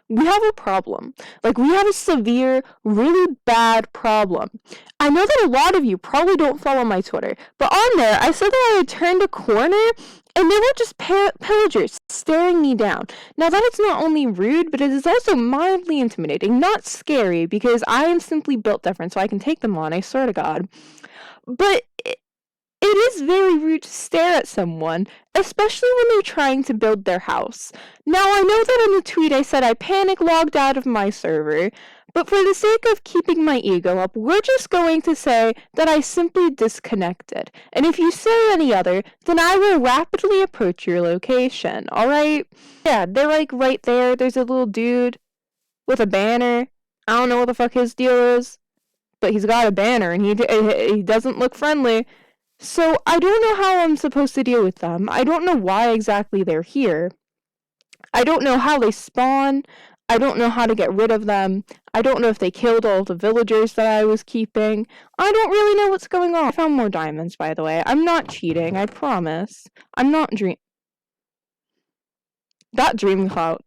we have a problem. Like, we have a severe, really bad problem. I know that a lot of you probably don't follow my Twitter, but on there, I said that I had turned a corner, and they were just pillagers staring me down. Now, that is not only rude, but it is also mildly intimidating. Not scary, because I am simply built different, so I can take them on, I swear to God. But it is very rude to stare at someone, especially when they're trying to build their house. Now, I know that in the tweet I said I panic logged out of my server, but for the sake of keeping my ego up, we're just going to say that I simply disconnected. And if you say any other, then I will rapidly approach your location, alright? Yeah, they're like right there. There's a little dude with a banner. I don't know what the fuck his deal is, but he's got a banner and he doesn't look friendly. So, I don't know how I'm supposed to deal with them. I don't know why exactly they're here. I don't know how they spawn. I don't know how to get rid of them. I don't know if they killed all the villagers that I was keeping. I don't really know what's going on. I found more diamonds, by the way. I'm not cheating, I promise. I'm not That dream clout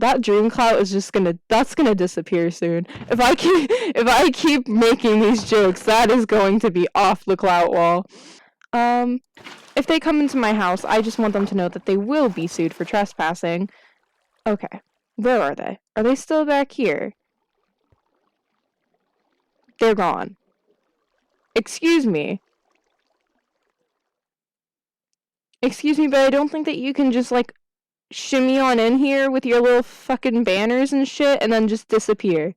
is just that's gonna disappear soon. If I keep making these jokes, that is going to be off the clout wall. If they come into my house, I just want them to know that they will be sued for trespassing. Okay. Where are they? Are they still back here? They're gone. Excuse me. Excuse me, but I don't think that you can just, like, shimmy on in here with your little fucking banners and shit and then just disappear.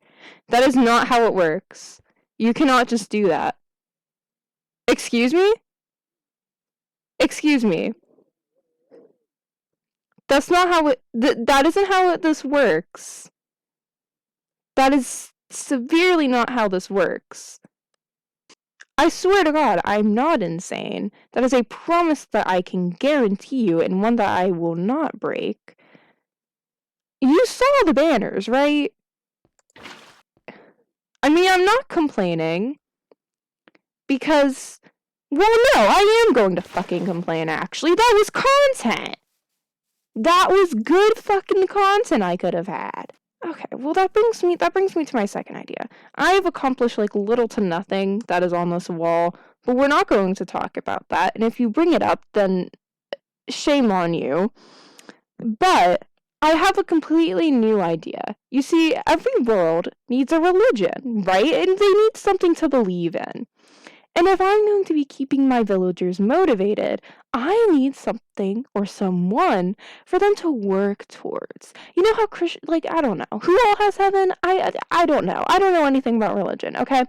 That is not how it works. You cannot just do that. Excuse me? Excuse me. That's not how it... that isn't how this works. That is severely not how this works. I swear to God, I'm not insane. That is a promise that I can guarantee you and one that I will not break. You saw the banners, right? I mean, I'm not complaining. Because... well, no, I am going to fucking complain, actually. That was content! That was good fucking content I could have had. Okay, well that brings me to my second idea. I have accomplished like little to nothing that is on this wall, but we're not going to talk about that. And if you bring it up, then shame on you. But I have a completely new idea. You see, every world needs a religion, right? And they need something to believe in. And if I'm going to be keeping my villagers motivated, I need something or someone for them to work towards. You know how I don't know. Who all has heaven? I don't know. I don't know anything about religion, okay?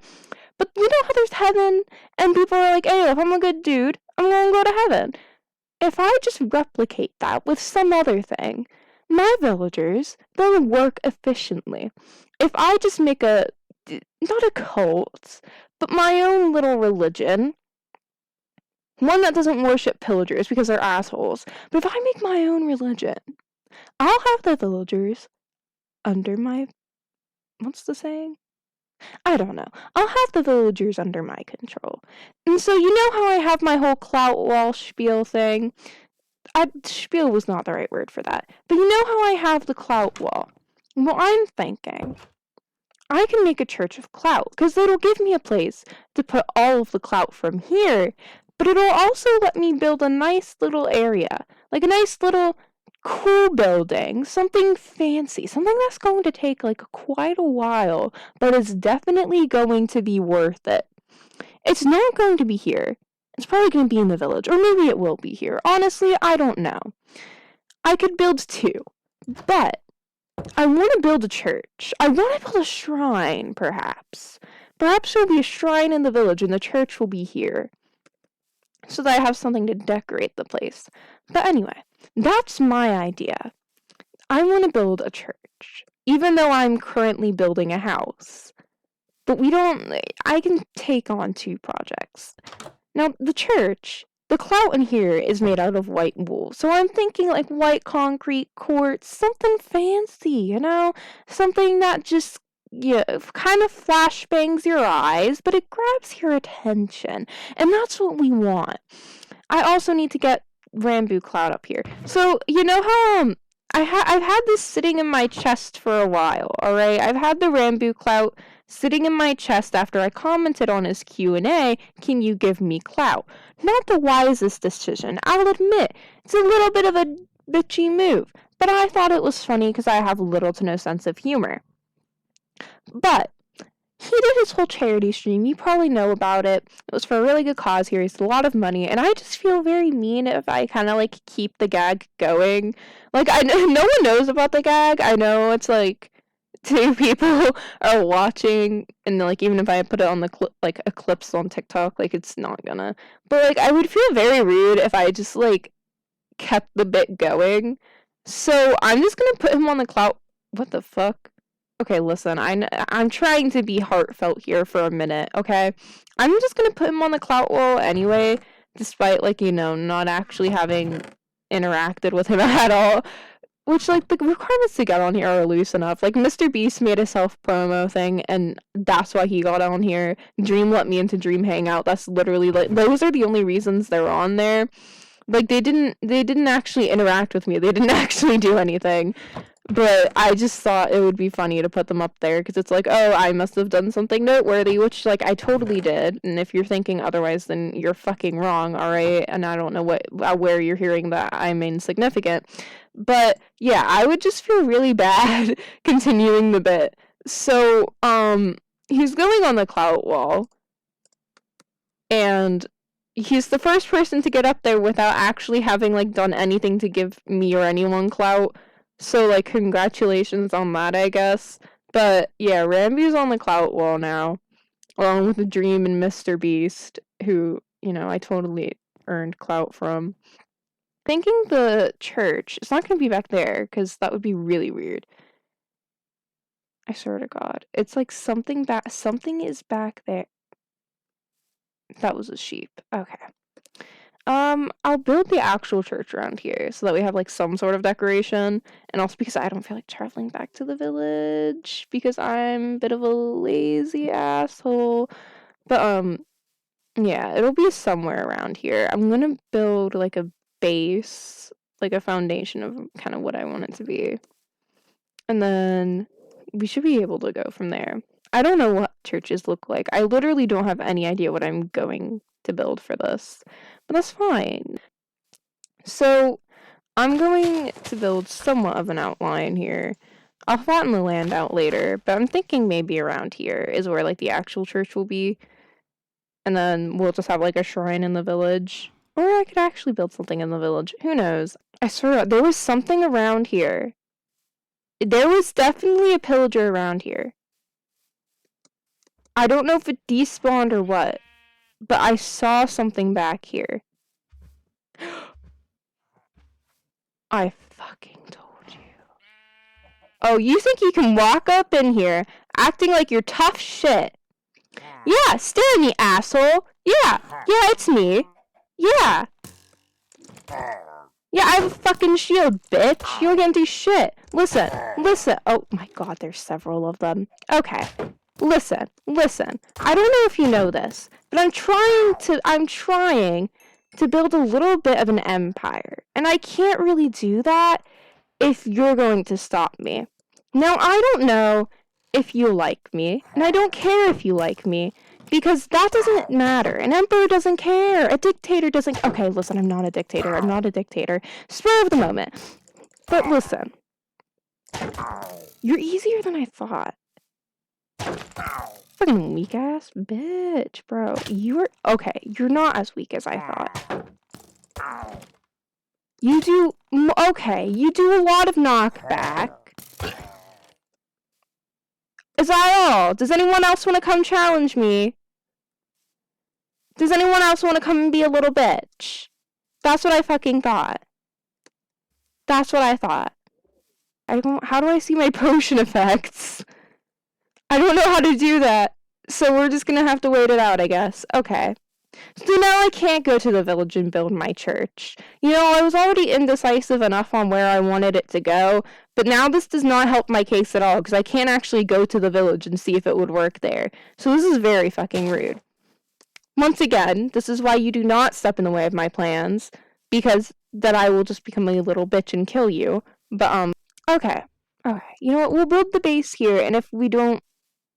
But you know how there's heaven, and people are like, hey, if I'm a good dude, I'm gonna go to heaven. If I just replicate that with some other thing, my villagers, they'll work efficiently. If I just make not a cult, but my own little religion, one that doesn't worship pillagers because they're assholes, but if I make my own religion, I'll have the villagers under my... what's the saying? I don't know. I'll have the villagers under my control. And so you know how I have my whole clout wall spiel thing? Spiel was not the right word for that. But you know how I have the clout wall? Well, I'm thinking I can make a church of clout, because it'll give me a place to put all of the clout from here, but it'll also let me build a nice little area, like a nice little cool building, something fancy, something that's going to take like quite a while, but it's definitely going to be worth it. It's not going to be here. It's probably going to be in the village, or maybe it will be here. Honestly, I don't know. I could build two, but I want to build a church. I want to build a shrine, perhaps. Perhaps there will be a shrine in the village and the church will be here, so that I have something to decorate the place. But anyway, that's my idea. I want to build a church, even though I'm currently building a house. But I can take on two projects. Now, the church, the clout in here is made out of white wool, so I'm thinking like white concrete quartz, something fancy, you know? Something that just, kind of flashbangs your eyes, but it grabs your attention, and that's what we want. I also need to get Rambu Cloud up here. So, you know how, I've had this sitting in my chest for a while, alright? I've had the Rambo clout sitting in my chest after I commented on his Q&A, can you give me clout? Not the wisest decision, I'll admit. It's a little bit of a bitchy move, but I thought it was funny because I have little to no sense of humor. But he did his whole charity stream. You probably know about it. It was for a really good cause. He raised a lot of money, and I just feel very mean if I kind of like keep the gag going. Like no one knows about the gag. I know it's like 2 people are watching, and like even if I put it on the like clips on TikTok, like it's not gonna. But like I would feel very rude if I just like kept the bit going. So I'm just gonna put him on the clout. What the fuck? Okay, listen, I'm trying to be heartfelt here for a minute, okay? I'm just gonna put him on the clout wall anyway, despite, like, you know, not actually having interacted with him at all. Which, like, the requirements to get on here are loose enough. Like, Mr. Beast made a self-promo thing, and that's why he got on here. Dream let me into Dream Hangout. That's literally, like, those are the only reasons they're on there. Like, they didn't actually interact with me. They didn't actually do anything. But I just thought it would be funny to put them up there, because it's like, oh, I must have done something noteworthy, which, like, I totally did. And if you're thinking otherwise, then you're fucking wrong, alright? And I don't know where you're hearing that I'm insignificant. But, yeah, I would just feel really bad continuing the bit. So, he's going on the clout wall, and he's the first person to get up there without actually having, like, done anything to give me or anyone clout. So, like, congratulations on that, I guess. But, yeah, Ramby's on the clout wall now, along with Dream and Mr. Beast, who, you know, I totally earned clout from. Thinking the church, it's not going to be back there, because that would be really weird. I swear to God. It's like something is back there. That was a sheep. Okay. I'll build the actual church around here so that we have, like, some sort of decoration, and also because I don't feel like traveling back to the village, because I'm a bit of a lazy asshole. But, yeah, it'll be somewhere around here. I'm gonna build, like, a base, like, a foundation of kind of what I want it to be. And then we should be able to go from there. I don't know what churches look like. I literally don't have any idea what I'm going to build for this, but that's fine. So I'm going to build somewhat of an outline here. I'll flatten the land out later, but I'm thinking maybe around here is where, like, the actual church will be, and then we'll just have, like, a shrine in the village. Or I could actually build something in the village. Who knows? I swear, there was something around here. There was definitely a pillager around here. I don't know if it despawned or what, but I saw something back here. I fucking told you. Oh, you think you can walk up in here acting like you're tough shit? Yeah, stare at me, asshole. Yeah, it's me. Yeah. Yeah, I have a fucking shield, bitch. You can't do shit. Listen. Oh my god, there's several of them. Okay. Listen. I don't know if you know this, but I'm trying to build a little bit of an empire. And I can't really do that if you're going to stop me. Now, I don't know if you like me, and I don't care if you like me, because that doesn't matter. An emperor doesn't care. A dictator doesn't... Okay, listen, I'm not a dictator. Spur of the moment. But listen. You're easier than I thought. Fucking weak-ass bitch, bro. Okay, you're not as weak as I thought. You do a lot of knockback. Is that all? Does anyone else want to come challenge me? Does anyone else want to come and be a little bitch? That's what I fucking thought. How do I see my potion effects? I don't know how to do that. So we're just gonna have to wait it out, I guess. Okay. So now I can't go to the village and build my church. You know, I was already indecisive enough on where I wanted it to go, but now this does not help my case at all, because I can't actually go to the village and see if it would work there. So this is very fucking rude. Once again, this is why you do not step in the way of my plans, because then I will just become a little bitch and kill you. But, okay. Okay. You know what? We'll build the base here, and if we don't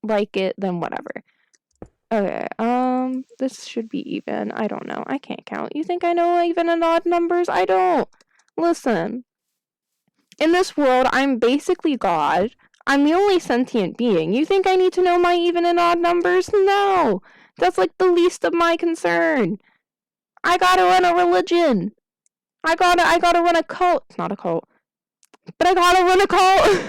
like it, then whatever. Okay, this should be even. I don't know. I can't count. You think I know even and odd numbers? I don't. Listen. In this world, I'm basically God. I'm the only sentient being. You think I need to know my even and odd numbers? No! That's like the least of my concern. I gotta run a religion. I gotta run a cult. It's not a cult. But I gotta run a cult!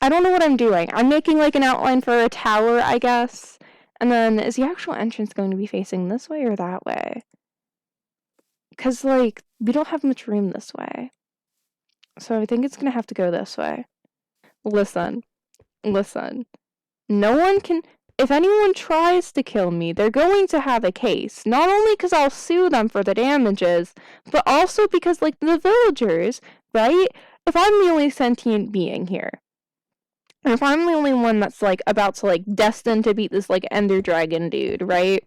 I don't know what I'm doing. I'm making like an outline for a tower, I guess. And then, is the actual entrance going to be facing this way or that way? Because, like, we don't have much room this way. So I think it's gonna have to go this way. Listen. No one can... If anyone tries to kill me, they're going to have a case. Not only because I'll sue them for the damages, but also because, like, the villagers, right? If I'm the only sentient being here, and if I'm the only one that's, like, about to, like, destined to beat this, like, ender dragon dude, right?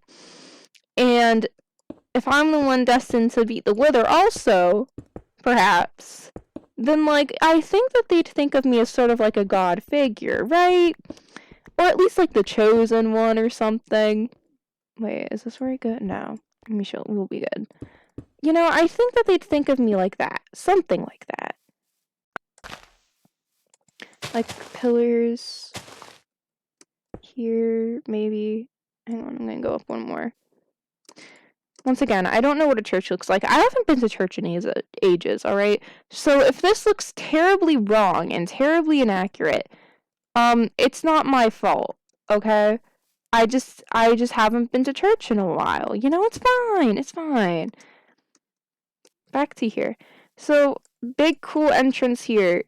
And if I'm the one destined to beat the wither also, perhaps, then, like, I think that they'd think of me as sort of like a god figure, right? Or at least, like, the chosen one or something. Wait, is this where I go? No. Let me show. We'll be good. You know, I think that they'd think of me like that. Something like that. Like, pillars. Here, maybe. Hang on, I'm gonna go up one more. Once again, I don't know what a church looks like. I haven't been to church in ages, alright? So if this looks terribly wrong and terribly inaccurate, it's not my fault, okay? I just haven't been to church in a while. You know, it's fine. Back to here. So, big cool entrance here.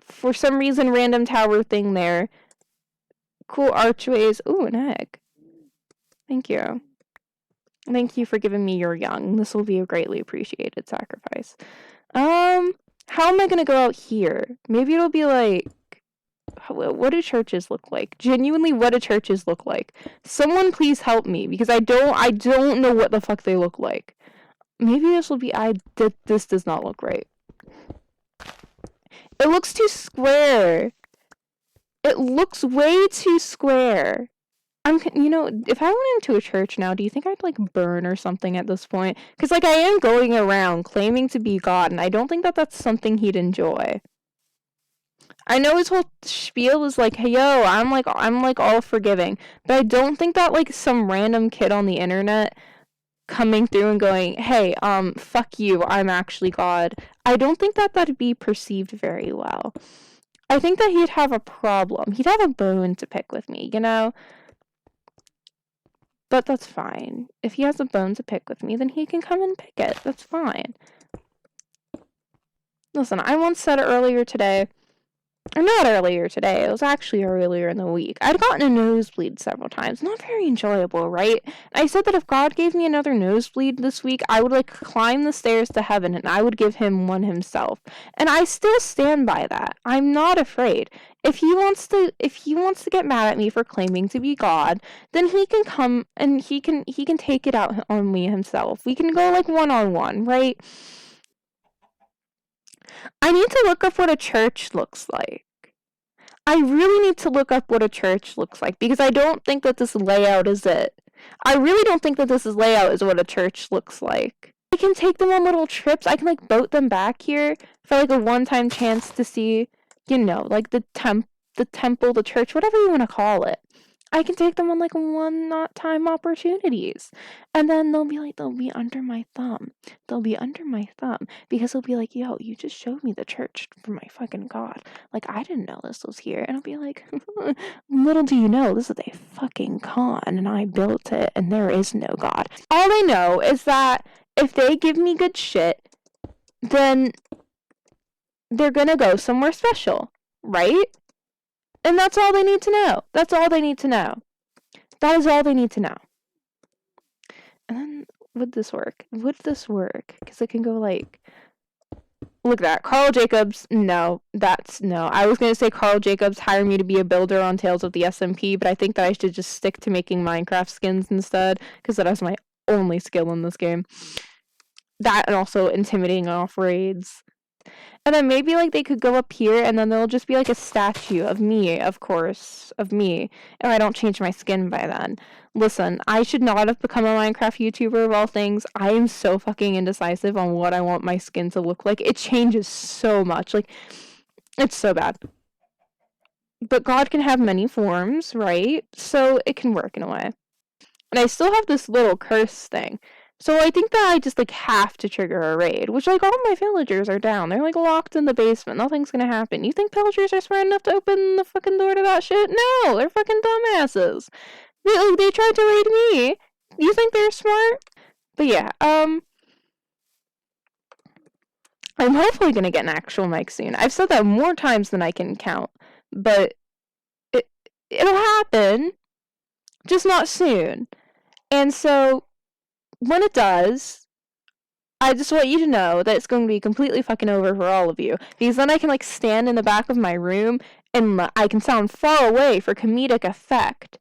For some reason, random tower thing there. Cool archways. Ooh, an egg. Thank you. Thank you for giving me your young. This will be a greatly appreciated sacrifice. How am I gonna go out here? Maybe it'll be like... What do churches look like? Genuinely, what do churches look like? Someone please help me, because I don't know what the fuck they look like. Maybe this will be... This does not look right. It looks too square. It looks way too square. You know, if I went into a church now, do you think I'd, like, burn or something at this point? Because, like, I am going around claiming to be God, and I don't think that that's something he'd enjoy. I know his whole spiel is like, hey, yo, I'm like all forgiving, but I don't think that, like, some random kid on the internet coming through and going, hey, fuck you, I'm actually God. I don't think that that'd be perceived very well. I think that he'd have a problem. He'd have a bone to pick with me, you know? But that's fine. If he has a bone to pick with me, then he can come and pick it. That's fine. Listen, I once said earlier today, or not earlier today, it was actually earlier in the week, I'd gotten a nosebleed several times. Not very enjoyable, right? And I said that if God gave me another nosebleed this week, I would, like, climb the stairs to heaven and I would give him one himself. And I still stand by that. I'm not afraid. If he wants to get mad at me for claiming to be God, then he can come and he can take it out on me himself. We can go, like, one-on-one, right? I need to look up what a church looks like. I really need to look up what a church looks like, because I don't think that this layout is it. I really don't think that this layout is what a church looks like. I can take them on little trips. I can, like, boat them back here for, like, a one-time chance to see, you know, like, the temple, the church, whatever you want to call it. I can take them on, like, one-time opportunities. And then they'll be under my thumb. Because they'll be like, yo, you just showed me the church for my fucking God. Like, I didn't know this was here. And I'll be like, little do you know, this is a fucking con, and I built it, and there is no God. All I know is that if they give me good shit, then they're gonna go somewhere special, right? And that's all they need to know. That is all they need to know. And then, would this work? Because it can go, like... Look at that. Carl Jacobs. No. I was going to say Carl Jacobs hired me to be a builder on Tales of the SMP, but I think that I should just stick to making Minecraft skins instead, because that is my only skill in this game. That, and also intimidating off raids. And then maybe, like, they could go up here, and then there'll just be, like, a statue of me, of course, of me, if I don't change my skin by then. Listen, I should not have become a Minecraft YouTuber of all things. I am so fucking indecisive on what I want my skin to look like. It changes so much. Like, it's so bad. But God can have many forms, right? So it can work in a way. And I still have this little curse thing. So I think that I just, like, have to trigger a raid, which, like, all my villagers are down. They're, like, locked in the basement. Nothing's gonna happen. You think villagers are smart enough to open the fucking door to that shit? No! They're fucking dumbasses. They tried to raid me. You think they're smart? But yeah, I'm hopefully gonna get an actual mic soon. I've said that more times than I can count. But it'll happen. Just not soon. And so, when it does, I just want you to know that it's going to be completely fucking over for all of you. Because then I can, like, stand in the back of my room and I can sound far away for comedic effect.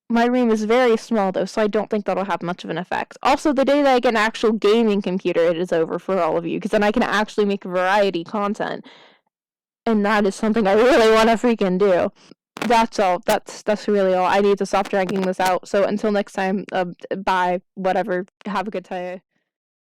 My room is very small, though, so I don't think that'll have much of an effect. Also, the day that I get an actual gaming computer, it is over for all of you. Because then I can actually make variety content. And that is something I really want to freaking do. That's all. That's really all. I need to stop dragging this out. So until next time, bye. Whatever. Have a good day.